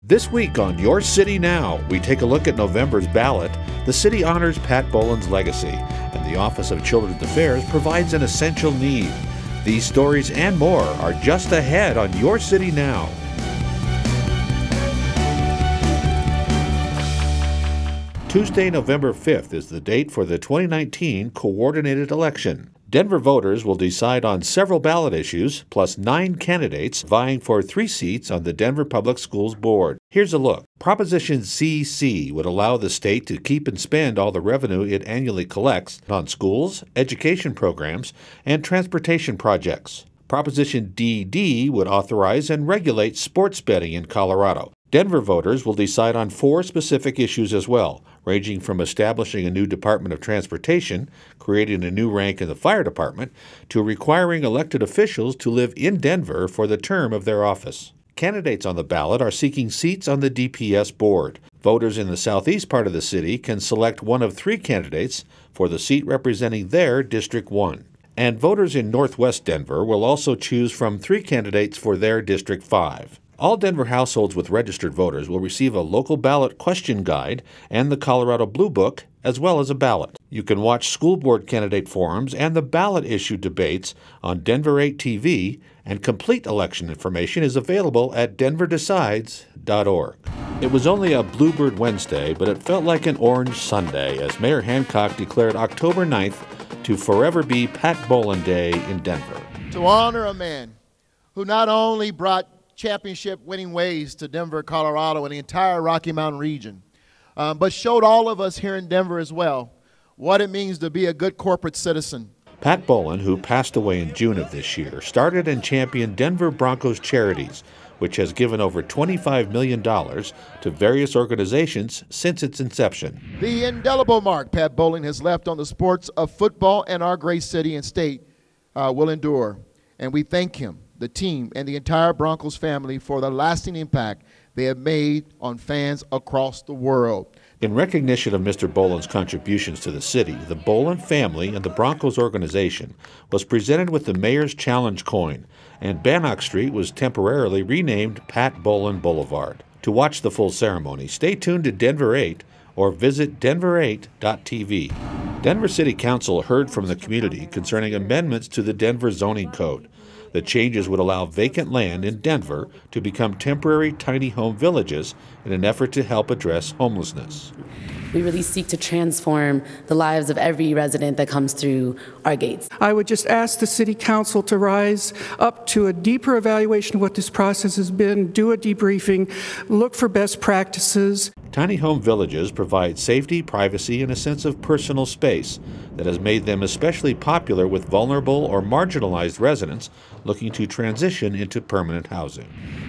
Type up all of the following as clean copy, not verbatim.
This week on Your City Now, we take a look at November's ballot. The city honors Pat Boland's legacy, and the Office of Children's Affairs provides an essential need. These stories and more are just ahead on Your City Now. Tuesday, November 5th is the date for the 2019 coordinated election. Denver voters will decide on several ballot issues, plus 9 candidates vying for 3 seats on the Denver Public Schools Board. Here's a look. Proposition CC would allow the state to keep and spend all the revenue it annually collects on schools, education programs, and transportation projects. Proposition DD would authorize and regulate sports betting in Colorado. Denver voters will decide on 4 specific issues as well, ranging from establishing a new Department of Transportation, creating a new rank in the fire department, to requiring elected officials to live in Denver for the term of their office. Candidates on the ballot are seeking seats on the DPS board. Voters in the southeast part of the city can select one of 3 candidates for the seat representing their District 1. And voters in northwest Denver will also choose from 3 candidates for their District 5. All Denver households with registered voters will receive a local ballot question guide and the Colorado Blue Book, as well as a ballot. You can watch school board candidate forums and the ballot issue debates on Denver 8 TV, and complete election information is available at denverdecides.org. It was only a Bluebird Wednesday, but it felt like an Orange Sunday as Mayor Hancock declared October 9th to forever be Pat Boland Day in Denver. To honor a man who not only brought championship-winning ways to Denver, Colorado, and the entire Rocky Mountain region, but showed all of us here in Denver as well what it means to be a good corporate citizen. Pat Boland, who passed away in June of this year, started and championed Denver Broncos Charities, which has given over $25 million to various organizations since its inception. The indelible mark Pat Boland has left on the sports of football and our great city and state will endure, and we thank him, the team, and the entire Broncos family for the lasting impact they have made on fans across the world. In recognition of Mr. Boland's contributions to the city, the Boland family and the Broncos organization was presented with the Mayor's Challenge coin, and Bannock Street was temporarily renamed Pat Boland Boulevard. To watch the full ceremony, stay tuned to Denver 8 or visit denver8.tv. Denver City Council heard from the community concerning amendments to the Denver zoning code. The changes would allow vacant land in Denver to become temporary tiny home villages in an effort to help address homelessness. We really seek to transform the lives of every resident that comes through our gates. I would just ask the City Council to rise up to a deeper evaluation of what this process has been, do a debriefing, look for best practices. Tiny home villages provide safety, privacy, and a sense of personal space that has made them especially popular with vulnerable or marginalized residents looking to transition into permanent housing.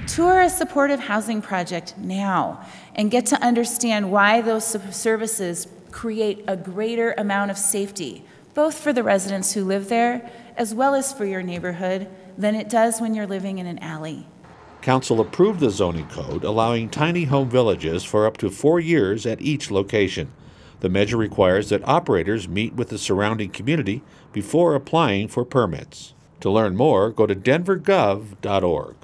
Tour a supportive housing project now and get to understand why those services create a greater amount of safety, both for the residents who live there as well as for your neighborhood, than it does when you're living in an alley. Council approved the zoning code, allowing tiny home villages for up to 4 years at each location. The measure requires that operators meet with the surrounding community before applying for permits. To learn more, go to denvergov.org.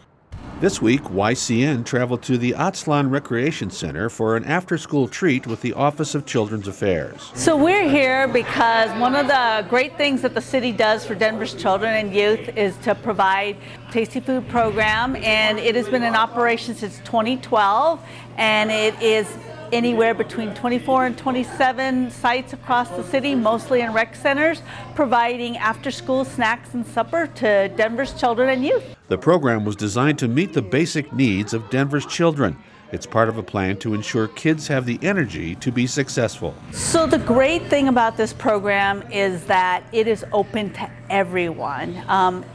This week, YCN traveled to the Atzlan Recreation Center for an after-school treat with the Office of Children's Affairs. So we're here because one of the great things that the city does for Denver's children and youth is to provide tasty food program, and it has been in operation since 2012, and it is anywhere between 24 and 27 sites across the city, mostly in rec centers, providing after-school snacks and supper to Denver's children and youth. The program was designed to meet the basic needs of Denver's children. It's part of a plan to ensure kids have the energy to be successful. So the great thing about this program is that it is open to everyone.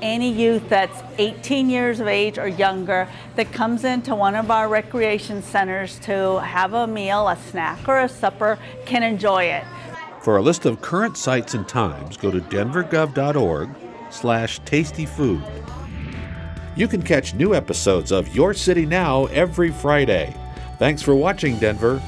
Any youth that's 18 years of age or younger that comes into one of our recreation centers to have a meal, a snack, or a supper can enjoy it. For a list of current sites and times, go to denvergov.org/tastyfood. You can catch new episodes of Your City Now every Friday. Thanks for watching, Denver.